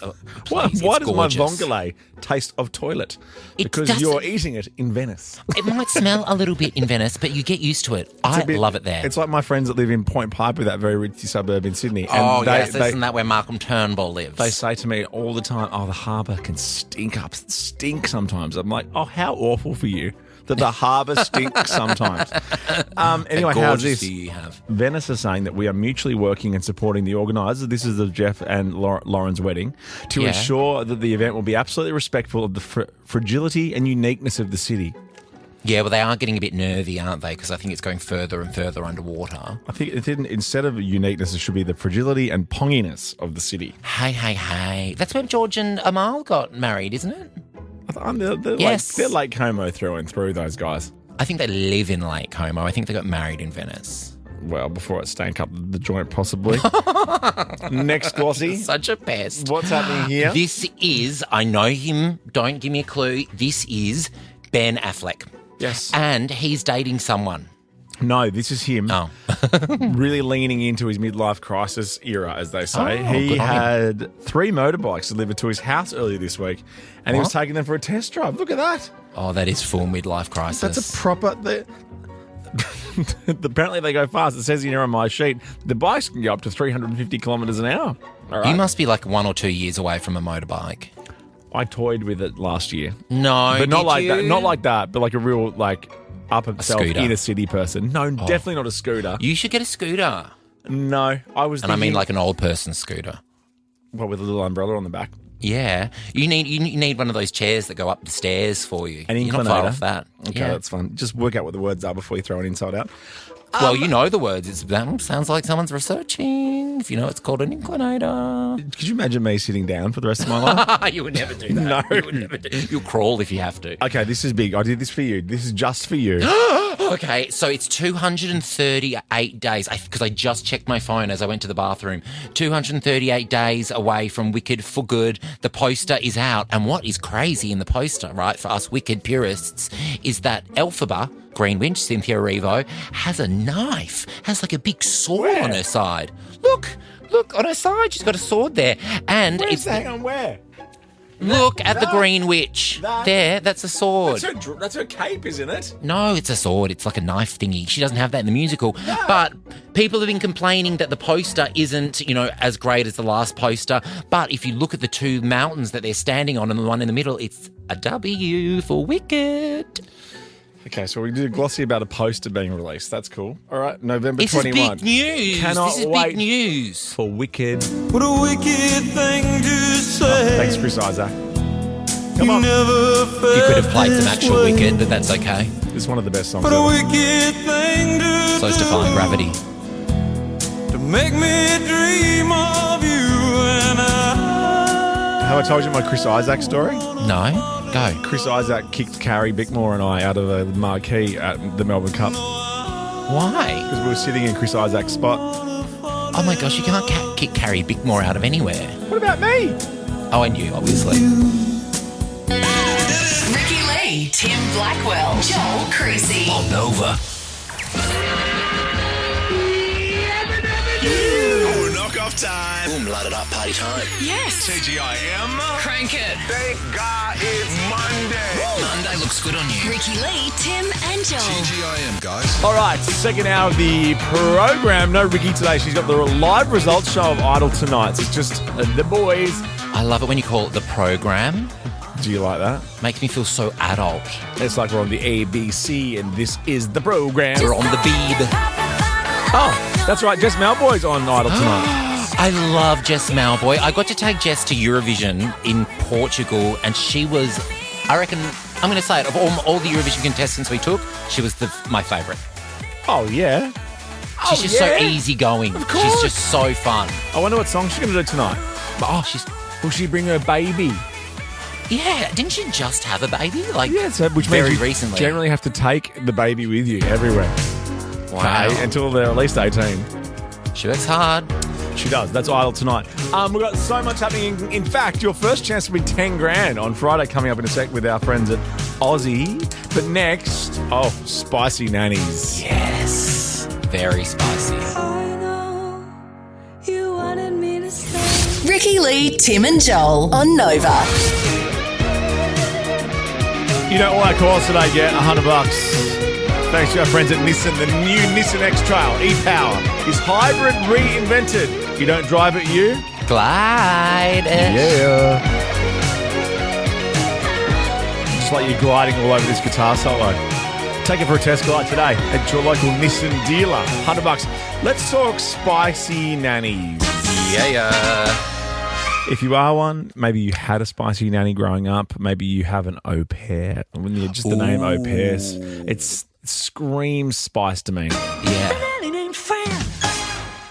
Why does my gorgeous. vongole taste of toilet? Because doesn't. you're eating it in Venice. It might smell a little bit in Venice, but you get used to it. I love it there. It's like my friends that live in Point Piper, that very ritzy suburb in Sydney. And isn't that where Malcolm Turnbull lives? They say to me all the time, the harbour can stink sometimes. I'm like, how awful for you that the harbour stinks sometimes. Anyway, how's this? You have. Venice is saying that we are mutually working and supporting the organisers. This is the Jeff and Lauren's wedding to ensure that the event will be absolutely respectful of the fragility and uniqueness of the city. Yeah, well, they are getting a bit nervy, aren't they? Because I think it's going further and further underwater. I think instead of uniqueness, it should be the fragility and ponginess of the city. Hey. That's where George and Amal got married, isn't it? Yes. They're Lake Como through and through, those guys. I think they live in Lake Como. I think they got married in Venice. Well, before it stank up the joint, possibly. Next, Glossy. Such a pest. What's happening here? This is, I know him, don't give me a clue. This is Ben Affleck. Yes. And he's dating someone. No, this is him. Oh. Really leaning into his midlife crisis era, as they say. He had 3 motorbikes delivered to his house earlier this week, and he was taking them for a test drive. Look at that. Oh, that is full midlife crisis. That's a proper... Apparently they go fast. It says here on my sheet, the bikes can go up to 350 kilometres an hour. All right. You must be like 1 or 2 years away from a motorbike. I toyed with it last year. No, but not like that. Not like that, but like a real up himself scooter. inner city person. No, definitely not a scooter. You should get a scooter. No, I was. And I mean like an old person scooter. Well, with a little umbrella on the back. Yeah, you need one of those chairs that go up the stairs for you. An inclinator. You're not far off that. Okay, yeah. That's fun. Just work out what the words are before you throw an inside out. Well, you know the words. That sounds like someone's researching. If you know, it's called an inclinator. Could you imagine me sitting down for the rest of my life? You would never do that. No. You would never do. You'll crawl if you have to. Okay, this is big. I did this for you. This is just for you. Okay, so it's 238 days, because I just checked my phone as I went to the bathroom. 238 days away from Wicked for good. The poster is out. And what is crazy in the poster, right, for us Wicked purists, is that Elphaba, Green Witch, Cynthia Erivo, has a knife, has like a big sword on her side. Look, on her side, she's got a sword there. And Hang on, where? Look at the Green Witch. There, that's a sword. That's her cape, isn't it? No, it's a sword. It's like a knife thingy. She doesn't have that in the musical. No. But people have been complaining that the poster isn't, as great as the last poster. But if you look at the 2 mountains that they're standing on and the one in the middle, it's a W for Wicked. Okay, so we did a glossy about a poster being released. That's cool. All right, November 21. This is big news. Cannot this is wait big news. for Wicked. What a wicked thing to say. Thanks, Chris Isaac. Come on. You could have played some actual Wicked, but that's okay. It's one of the best songs What a ever. wicked thing to So is Defying Gravity. to make me dream of you and I. Have I told you my Chris Isaac story? No? Go. Chris Isaac kicked Carrie Bickmore and I out of a marquee at the Melbourne Cup Why? because we were sitting in Chris Isaac's spot. Oh my gosh, you can't kick Carrie Bickmore out of anywhere. What about me? Oh, and you, obviously. Ricky Lee, Tim Blackwell, Joel Creasy. On Nova. Knock-off time. Boom, light it up, party time. Yes. TGIM. Crank it. Thank God it's Monday. Monday looks good on you. Ricky Lee, Tim and Joel. TGIM, guys. All right, second hour of the program. No Ricky today. She's got the live results show of Idol tonight. So it's just the boys. I love it when you call it the program. Do you like that? Makes me feel so adult. It's like we're on the ABC and this is the program. We're on the bead. Oh, that's right. Jess Malboy's on Idol tonight. I love Jess Malboy. I got to take Jess to Eurovision in Portugal, and she was, I reckon, I'm going to say it, of all the Eurovision contestants we took, she was my favourite. Oh, yeah. She's just so easygoing. Of course. She's just so fun. I wonder what song she's going to do tonight. Will she bring her baby? Yeah, didn't she just have a baby? Which very means you recently. generally have to take the baby with you everywhere. Wow. Until they're at least 18. She works hard. She does. That's Idol tonight. We've got so much happening. In fact, your first chance to win 10 grand on Friday coming up in a sec with our friends at Aussie. But next, spicy nannies. Yes. Very spicy. Ricky Lee, Tim and Joel on Nova. You know, all our calls today get $100. Thanks to our friends at Nissan. The new Nissan X-Trail e-Power is hybrid reinvented. You don't drive it, you glide it. Yeah. Just like you're gliding all over this guitar solo. Take it for a test ride today at your local Nissan dealer. $100. Let's talk spicy nannies. Yeah. If you are one, maybe you had a spicy nanny growing up. Maybe you have an au pair. When you just the name au pairs, it screams spice to me. Yeah.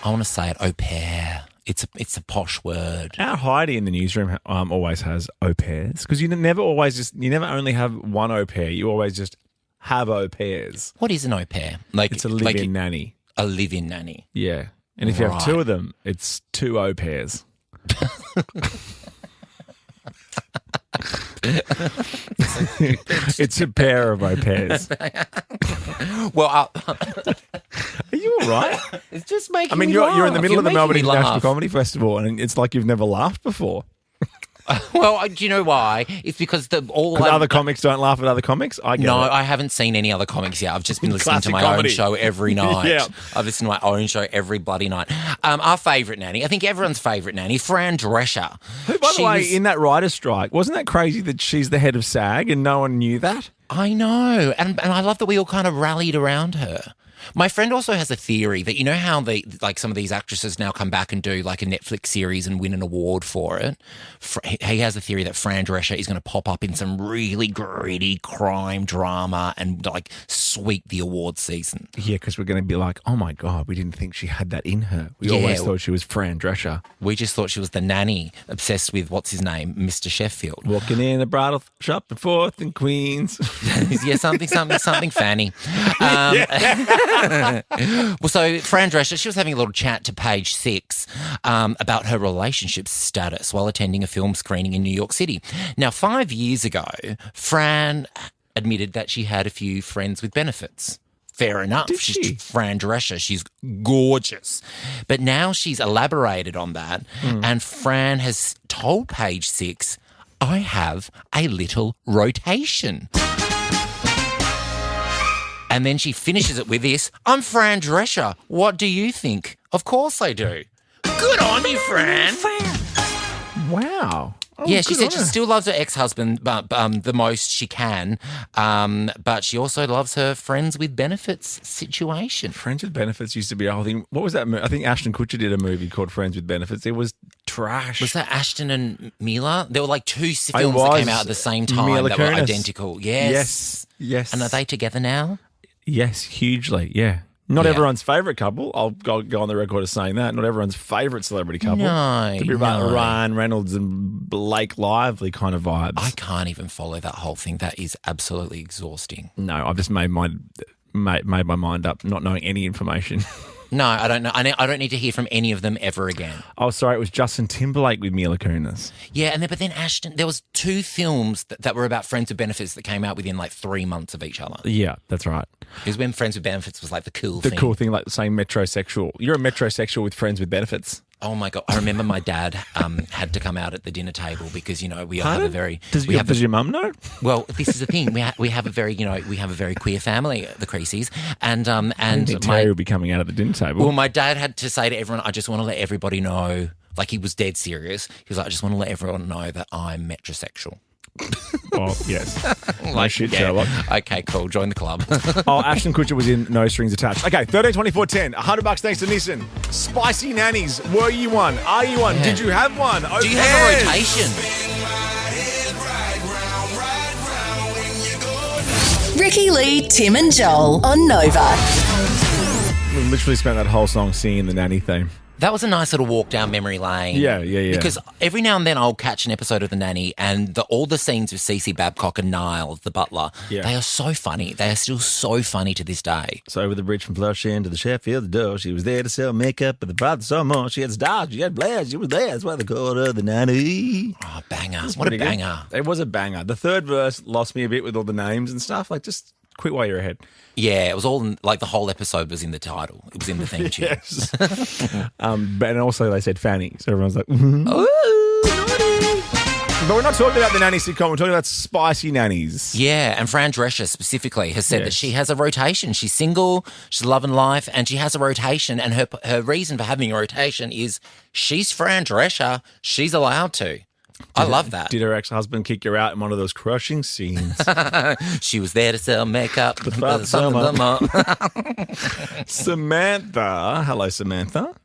I want to say it, au pair. It's a posh word. Our Heidi in the newsroom always has au pairs because you never only have one au pair. You always just have au pairs. What is an au pair? It's a live-in nanny. A live-in nanny. Yeah. And if you have two of them, it's two au pairs. It's a pair of au pairs. Well, are you all right? It's just making me laugh. You're in the middle of the Melbourne making me International laugh. Comedy Festival and it's like you've never laughed before. Well, do you know why? It's because other comics don't laugh at other comics? I get it. I haven't seen any other comics yet. I've just been listening to my comedy. own show every night. Yeah. I've listened to my own show every bloody night. Our favourite nanny, I think everyone's favourite nanny, Fran Drescher. Who, by the way, in that writer's strike, wasn't that crazy that she's the head of SAG and no one knew that? I know. And I love that we all kind of rallied around her. My friend also has a theory that, you know how some of these actresses now come back and do like a Netflix series and win an award for it? He has a theory that Fran Drescher is going to pop up in some really gritty crime drama and like sweep the award season. Yeah, because we're going to be like, oh my God, we didn't think she had that in her. We always thought she was Fran Drescher. We just thought she was the nanny, obsessed with, what's his name, Mr. Sheffield. Walking in a bridal shop in 4th and Queens. Yeah, something fanny. Well, so Fran Drescher, she was having a little chat to Page 6 about her relationship status while attending a film screening in New York City. Now, 5 years ago, Fran admitted that she had a few friends with benefits. Fair enough. Did she? She's Fran Drescher. She's gorgeous. But now she's elaborated on that, and Fran has told Page 6, I have a little rotation. And then she finishes it with this, I'm Fran Drescher. What do you think? Of course I do. Good on you, Fran. Wow. Oh, yeah, she said she still loves her ex-husband but the most she can, but she also loves her friends with benefits situation. Friends with Benefits used to be a whole thing. What was that movie? I think Ashton Kutcher did a movie called Friends with Benefits. It was trash. Was that Ashton and Mila? There were like two films that came out at the same time Mila that were Kunis. identical. Yes. Yes. And are they together now? Yes, hugely, yeah. Not everyone's favourite couple. I'll go on the record as saying that. Not everyone's favourite celebrity couple. No, to be Ryan Reynolds and Blake Lively kind of vibes. I can't even follow that whole thing. That is absolutely exhausting. No, I've just made my mind up, not knowing any information. No, I don't know. I don't need to hear from any of them ever again. Oh, sorry, it was Justin Timberlake with Mila Kunis. Yeah, but then Ashton, there was two films that were about Friends with Benefits that came out within like 3 months of each other. Yeah, that's right. It was when Friends with Benefits was like the cool thing. The cool thing, like saying metrosexual. You're a metrosexual with Friends with Benefits. Oh my God! I remember my dad had to come out at the dinner table because we have a very. Does your mum know? Well, this is the thing. We have a very very queer family, the Creasy's, and Terry will be coming out at the dinner table. Well, my dad had to say to everyone, "I just want to let everybody know." Like he was dead serious. He was like, "I just want to let everyone know that I'm metrosexual." Well, yes. Like shit, Sherlock. Okay, cool. Join the club. Ashton Kutcher was in No Strings Attached. Okay, 13, 24, 10. $100 thanks to Nissan. Spicy nannies. Were you one? Are you one? Yeah. Did you have one? Do you have a rotation? Ricky Lee, Tim and Joel on Nova. literally spent that whole song singing the nanny theme. That was a nice little walk down memory lane. Yeah. Because every now and then I'll catch an episode of The Nanny and all the scenes with Cece Babcock and Niles, the butler, they are so funny. They are still so funny to this day. So over the bridge from Flushing to the Sheffield door, she was there to sell makeup, but the father saw more. She had stars, she had blast, she was there. That's why they called her the nanny. Oh, banger. What a banger. It was a banger. The third verse lost me a bit with all the names and stuff. Like, just quit while you're ahead. Yeah, it was all like the whole episode was in the title. It was in the theme tune. Yes. And also they said Fanny, so everyone's like, Ooh, naughty. But we're not talking about the nanny sitcom. We're talking about spicy nannies. Yeah, and Fran Drescher specifically has said that she has a rotation. She's single, she's loving life, and she has a rotation. And her reason for having a rotation is she's Fran Drescher. She's allowed to. I love that. Did her ex-husband kick her out in one of those crushing scenes? She was there to sell makeup. Samantha. Hello, Samantha.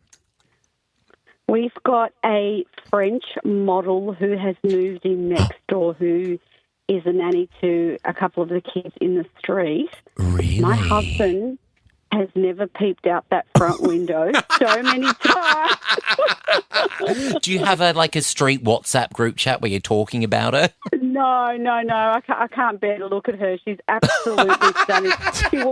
We've got a French model who has moved in next door who is a nanny to a couple of the kids in the street. Really? My husband has never peeped out that front window so many times. Do you have a street WhatsApp group chat where you're talking about her? No. I can't bear to look at her. She's absolutely stunning. She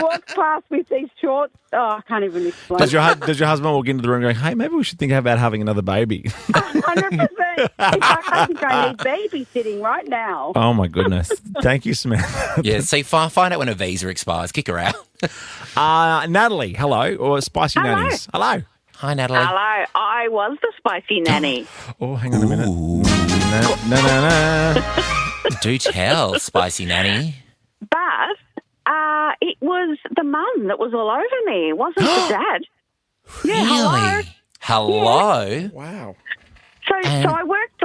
walks past with these shorts. Oh, I can't even explain. Does your husband walk into the room going, hey, maybe we should think about having another baby? 100%. I think I need babysitting right now. Oh, my goodness. Thank you, Samantha. Yeah, see, find out when her visa expires. Kick her out. Natalie, hello, or Spicy Nannies. Hello. Hi, Natalie. Hello. I was the spicy nanny. Oh, hang on a minute. No. Do tell, Spicy Nanny. But it was the mum that was all over me. It wasn't the dad. Yeah, Hello? Yeah. Wow. So I worked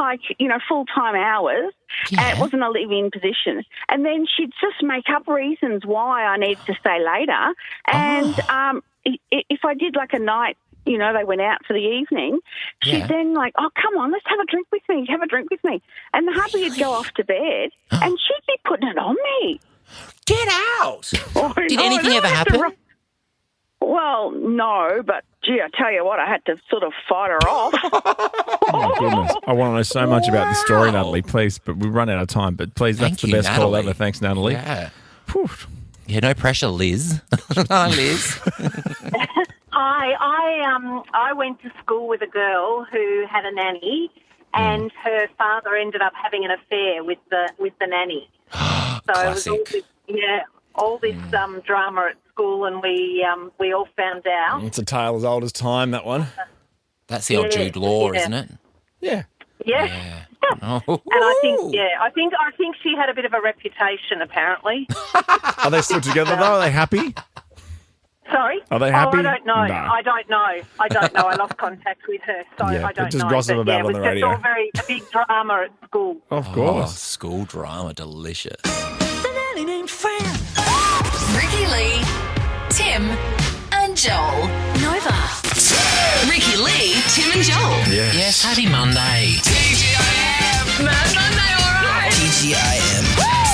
full-time hours. And it wasn't a live-in position. And then she'd just make up reasons why I needed to stay later. And if I did like a night, they went out for the evening, she'd then oh, come on, let's have a drink with me. And the hubby would go off to bed and she'd be putting it on me. Get out! Did anything ever happen? Well, no, but gee, I tell you what, I had to sort of fight her off. Oh, my goodness. I want to know so much about this story, Natalie, please, but we've run out of time. But please, that's the best call ever. Thanks, Natalie. Yeah. Yeah, no pressure, Liz. Hi, Liz. Hi, I went to school with a girl who had a nanny, and her father ended up having an affair with the nanny. So Classic. it was all this drama at school, and we all found out. It's a tale as old as time, that one. That's the old Jude Law, isn't it? Yeah. Yeah. Oh. And I think she had a bit of a reputation, apparently. Are they still together, though? Are they happy? Sorry? Are they happy? Oh, I don't know. No. I don't know. I lost contact with her, so I don't know. Just gossip about it on the radio. It was just all a big drama at school. Of course. School drama, delicious. The nanny named Fran. Ricky Lee, Tim, and Joel. Nova. Ricky Lee, Tim and Joel. Yes, happy Monday. TGIM. Monday, all right. TGIM.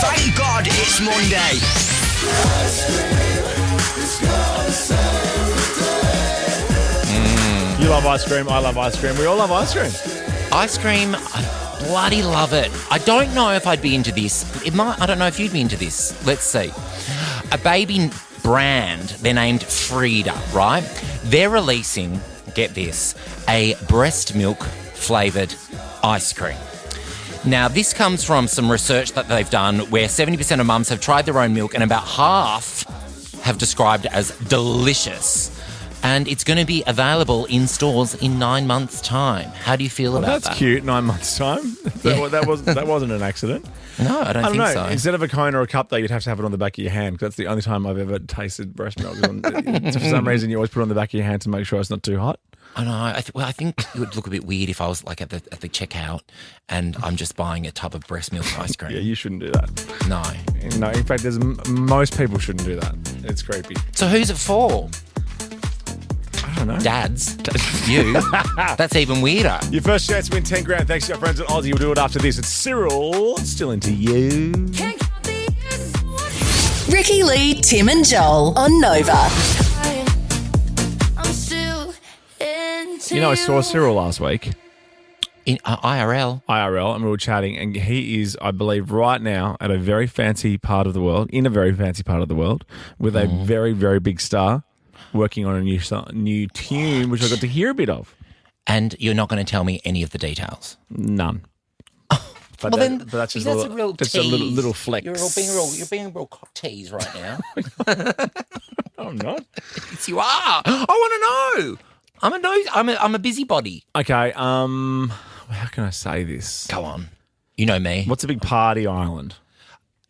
Thank God it's Monday. You love ice cream. I love ice cream. We all love ice cream. Ice cream, I bloody love it. I don't know if I'd be into this. I don't know if you'd be into this. Let's see. A baby brand, they're named Frida, right? They're releasing, get this, a breast milk flavoured ice cream. Now, this comes from some research that they've done where 70% of mums have tried their own milk and about half have described it as delicious. And it's going to be available in stores in 9 months' time. How do you feel about that? That's cute, 9 months' time. That wasn't an accident. No, I don't think so. Instead of a cone or a cup, though, you'd have to have it on the back of your hand, because that's the only time I've ever tasted breast milk. For some reason, you always put it on the back of your hand to make sure it's not too hot. I know. I think it would look a bit weird if I was like at the checkout and I'm just buying a tub of breast milk ice cream. Yeah, you shouldn't do that. No. No, in fact, most people shouldn't do that. It's creepy. So who's it for? I don't know. Dads. You. That's even weirder. Your first chance to win 10 grand. Thanks to our friends at Aussie. We'll do it after this. It's Cyril. Still into you. Ricky Lee, Tim and Joel on Nova. You know, I saw Cyril last week. In IRL, and we were chatting, and he is, I believe, right now at a very fancy part of the world, with a very, very big star, working on a new tune, which I got to hear a bit of. And you're not going to tell me any of the details? None. But that's just a real tease. Just a little flex. You're being a real cock tease right now. I'm not. Yes, you are. I want to know. I'm a busybody. Okay. How can I say this? Go on. You know me. What's a big party island?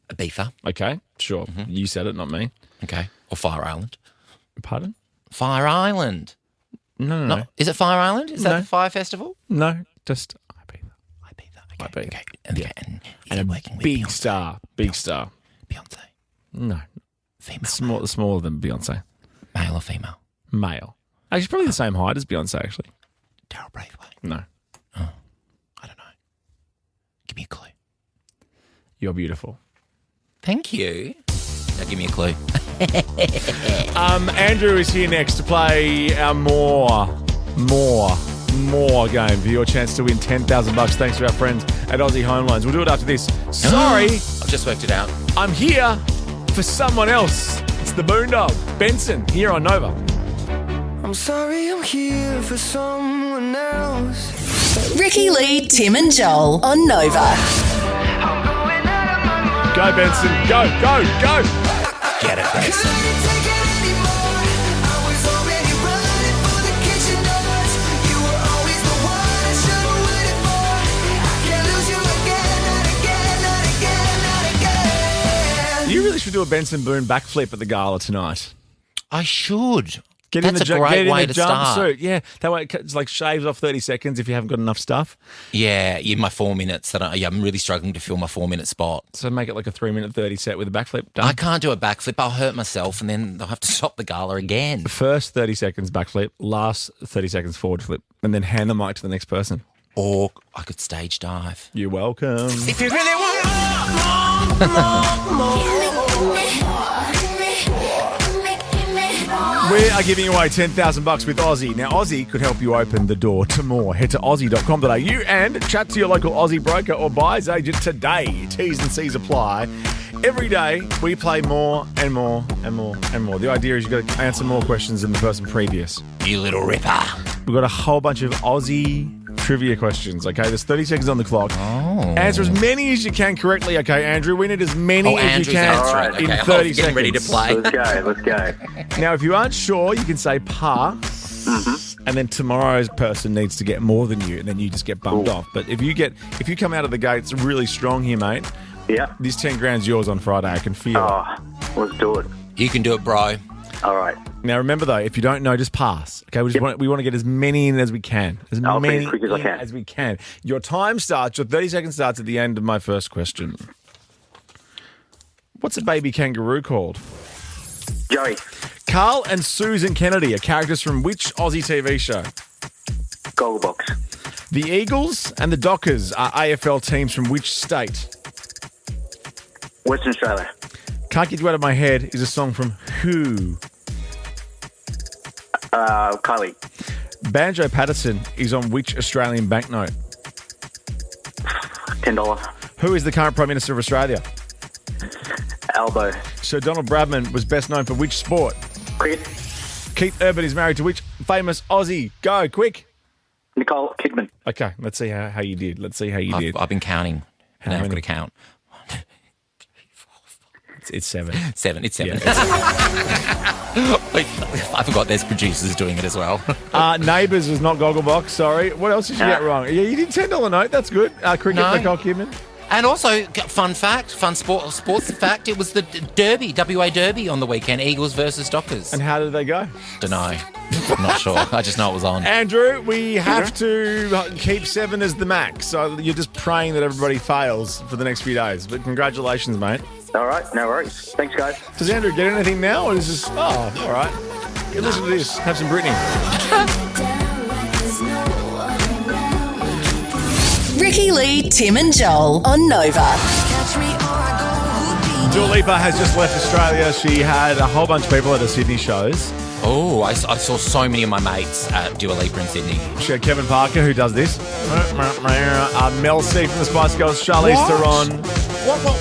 Ibiza. Okay, sure. Mm-hmm. You said it, not me. Okay. Or Fire Island. Pardon? Fire Island. No. Is it Fire Island? Is that the Fire Festival? No, just Ibiza. Okay. And a big star. Beyonce. No. Female. Smaller than Beyonce. Male or female? Male. Actually, probably the same height as Beyonce, actually. Daryl Braithwaite. No. Oh, I don't know. Give me a clue. You're beautiful. Thank you. Now give me a clue. Andrew is here next to play our more game for your chance to win $10,000 thanks to our friends at Aussie Home Loans. We'll do it after this. Sorry. I've just worked it out. I'm here for someone else. It's the Boondog. Benson, here on Nova. I'm sorry, I'm here for someone else. Ricky Lee, Tim and Joel on Nova. Go, Benson. Go. Get it, Benson. You really should do a Benson Boone backflip at the gala tonight. I should. That's a great way to jumpsuit. start. Yeah, that way it's like shaves off 30 seconds if you haven't got enough stuff. Yeah, my 4 minutes. I'm really struggling to fill my 4 minute spot. So make it like a 3-minute 30 set with a backflip. Done. I can't do a backflip. I'll hurt myself and then I'll have to stop the gala again. First 30 seconds backflip, last 30 seconds forward flip, and then hand the mic to the next person. Or I could stage dive. You're welcome. If you really want more. We are giving away $10,000 with Aussie. Now, Aussie could help you open the door to more. Head to aussie.com.au and chat to your local Aussie broker or buyer's agent today. T's and C's apply. Every day, we play more and more and more and more. The idea is you've got to answer more questions than the person previous. You little ripper. We've got a whole bunch of Aussie trivia questions, okay? There's 30 seconds on the clock. Oh. Answer as many as you can correctly, okay, Andrew? We need as many as you can in 30 seconds. Ready to play. Let's go. Now, if you aren't sure, you can say pass, and then tomorrow's person needs to get more than you, and then you just get bumped off. But if you come out of the gates really strong here, mate, this 10 grand's yours on Friday. I can feel it. Let's do it. You can do it, bro. All right. Now, remember, though, if you don't know, just pass. Okay, we want to get as many in as we can. I'll be as quick as I can. As we can. Your time starts, your 30 seconds starts at the end of my first question. What's a baby kangaroo called? Joey. Carl and Susan Kennedy are characters from which Aussie TV show? Gogglebox. The Eagles and the Dockers are AFL teams from which state? Western Australia. Can't Get You Out of My Head is a song from who? Kylie. Banjo Patterson is on which Australian banknote? $10. Who is the current Prime Minister of Australia? Albo. Sir Donald Bradman was best known for which sport? Cricket. Keith Urban is married to which famous Aussie? Go, quick. Nicole Kidman. Okay, let's see how you did. I've been counting. And I've got to count. It's 7. 7. It's 7. Yeah. I forgot there's producers doing it as well. Neighbours was not Gogglebox, sorry. What else did you get wrong? Yeah, you did $10 note. That's good. Cricket, Nicole Kidman. And also, fun sports fact, it was the Derby, WA Derby on the weekend, Eagles versus Dockers. And how did they go? Don't know. I'm not sure. I just know it was on. Andrew, we have to keep 7 as the max, so you're just praying that everybody fails for the next few days. But congratulations, mate. All right, no worries. Thanks, guys. Does Andrew get anything now, or is this... Oh, all right. Hey, listen to this. Have some Britney. Ricky Lee, Tim and Joel on Nova. Catch me or I go hoopy Dua Lipa has just left Australia. She had a whole bunch of people at her Sydney shows. Oh, I saw so many of my mates at Dua Lipa in Sydney. She had Kevin Parker, who does this. Mel C from the Spice Girls. Charlize Theron.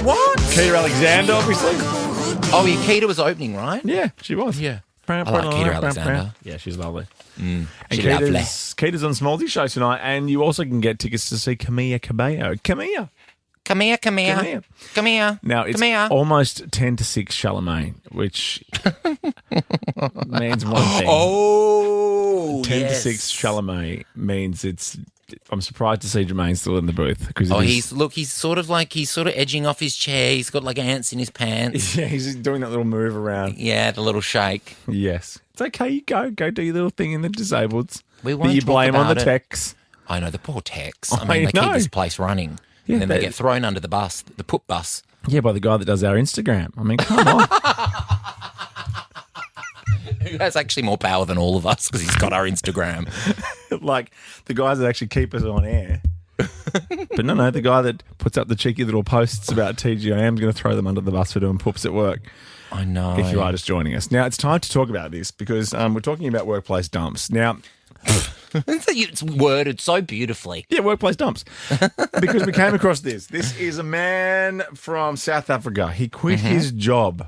What? Keita Alexander, obviously. Oh, yeah, Keita was opening, right? Yeah, she was. Yeah. I like Keita Alexander. Yeah, she's lovely. And Keita's on Smallsy Show tonight, and you also can get tickets to see Camilla Cabello. Camilla. Come here. Now, it's almost 10 to 6 Charlemagne, which means one thing. Oh, 10 to 6 Charlemagne means it's... I'm surprised to see Jermaine still in the booth. He's sort of edging off his chair. He's got like ants in his pants. Yeah, he's doing that little move around. Yeah, the little shake. Yes. It's okay, you go do your little thing in the disableds. We won't but you talk blame on about the it. techs. I know, the poor techs. I mean, they keep this place running. Yeah, and then they get thrown under the bus, the put bus. Yeah, by the guy that does our Instagram. I mean, come on. Who has actually more power than all of us because he's got our Instagram. Like the guys that actually keep us on air. But no, the guy that puts up the cheeky little posts about TGIM is going to throw them under the bus for doing poops at work. I know. If you are just joining us. Now, it's time to talk about this because we're talking about workplace dumps. Now... It's worded so beautifully. Yeah, workplace dumps. Because we came across this. This is a man from South Africa. He quit his job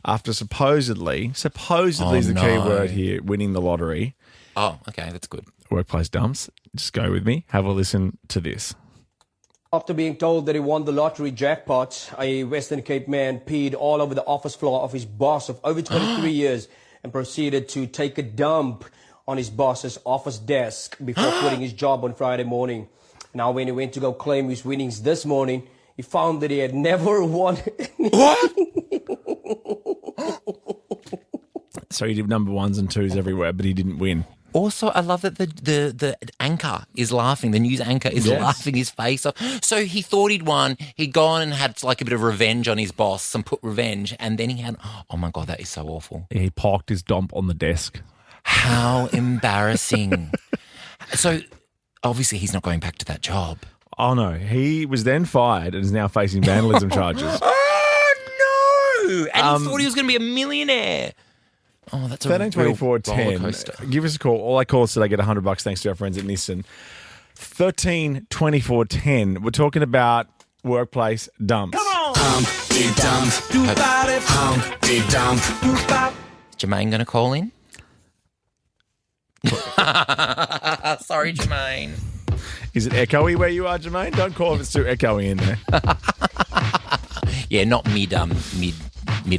after supposedly is the key word here, winning the lottery. Oh, okay, that's good. Workplace dumps. Just go with me. Have a listen to this. After being told that he won the lottery jackpot, a Western Cape man peed all over the office floor of his boss of over 23 years and proceeded to take a dump on his boss's office desk before quitting his job on Friday morning. Now, when he went to go claim his winnings this morning, he found that he had never won. What? So he did number ones and twos everywhere, but he didn't win. Also, I love that the anchor is laughing. The news anchor is laughing his face off. So he thought he'd won. He'd gone and had like a bit of revenge on his boss, some put revenge, and then he had, oh my God, that is so awful. He parked his dump on the desk. How embarrassing. So, obviously, he's not going back to that job. Oh, no. He was then fired and is now facing vandalism charges. Oh, no. And he thought he was going to be a millionaire. Oh, that's a 132410. Give us a call. All I call us today, get $100 thanks to our friends at Nissan. 132410. We're talking about workplace dumps. Come on. Humpty dump. Humpty dump. Jermaine going to call in? Sorry, Jermaine. Is it echoey where you are, Jermaine? Don't call if it's too echoey in there. Yeah, not mid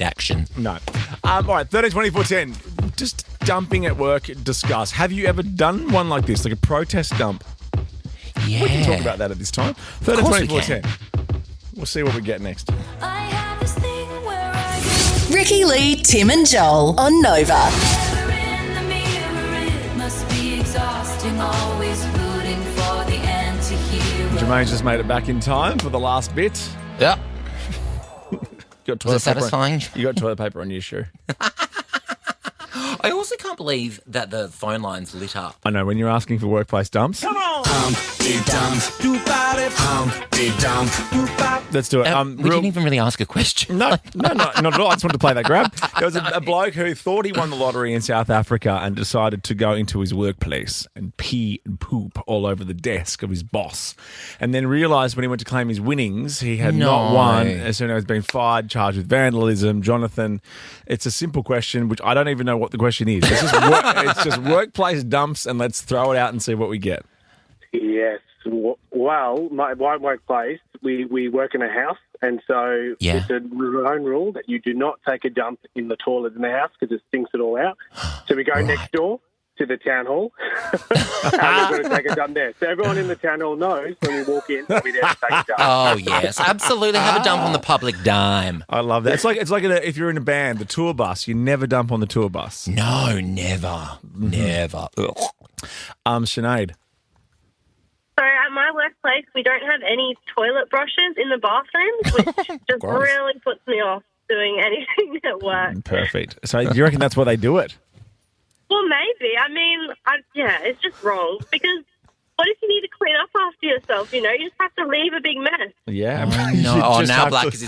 action. No. All right, 132410. Just dumping at work, discuss. Have you ever done one like this, like a protest dump? Yeah. We can talk about that at this time. 132410. We'll see what we get next. Ricky Lee, Tim and Joel on Nova. Jermaine's just made it back in time for the last bit. Yeah. Was it satisfying? You got toilet paper on your shoe. I also can't believe that the phone line's lit up. I know, when you're asking for workplace dumps. Come on. Humpty dump. Humpty dump. Let's do it. We didn't even really ask a question. No, not at all. I just wanted to play that grab. There was a bloke who thought he won the lottery in South Africa and decided to go into his workplace and pee and poop all over the desk of his boss. And then realised when he went to claim his winnings, he had not won. As soon as he's been fired, charged with vandalism. Jonathan, it's a simple question, which I don't even know what the question is. It's just workplace dumps, and let's throw it out and see what we get. Yes. Well, my workplace, we work in a house, and so it's a own rule that you do not take a dump in the toilet in the house because it stinks it all out. So we go next door to the town hall, and we've got to take a dump there. So everyone in the town hall knows when we walk in, we're there to take a dump. Oh, yes. Absolutely. Have a dump on the public dime. I love that. It's like if you're in a band, the tour bus, you never dump on the tour bus. No, never. Never. Sinead. So at my workplace, we don't have any toilet brushes in the bathrooms, which just really puts me off doing anything at work. Perfect. So you reckon that's why they do it? Well, maybe. I mean, it's just wrong because what if you need to clean up after yourself? You know, you just have to leave a big mess. Yeah. Now Blackers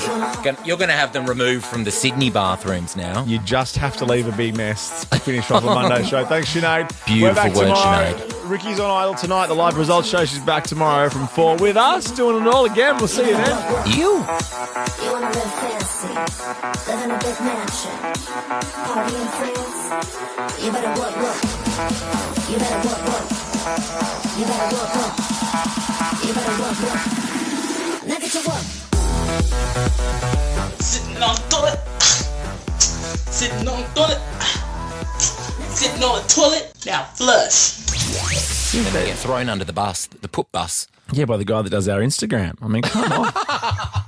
you're going to have them removed from the Sydney bathrooms now. You just have to leave a big mess to finish off the Monday show. Thanks, Sinead. Beautiful We're back word, tomorrow. Sinead. Ricky's on Idle tonight. The live results show. She's back tomorrow from 4 with us, doing it all again. We'll see you then. You. You wanna live fancy, live in a big mansion, party in France. You better work. You better work. You better work. You better work. Now get to work. Sitting on the toilet. Sitting on the toilet. Sitting on the toilet. Now flush. You're going to get thrown under the bus, the poop bus. Yeah, by the guy that does our Instagram. I mean, come on.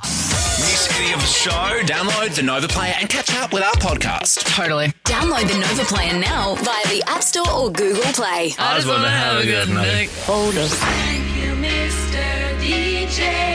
Miss any of the show? Download the Nova Player and catch up with our podcast. Totally. Download the Nova Player now via the App Store or Google Play. I just want to have a good night. Thank you, Mr. DJ.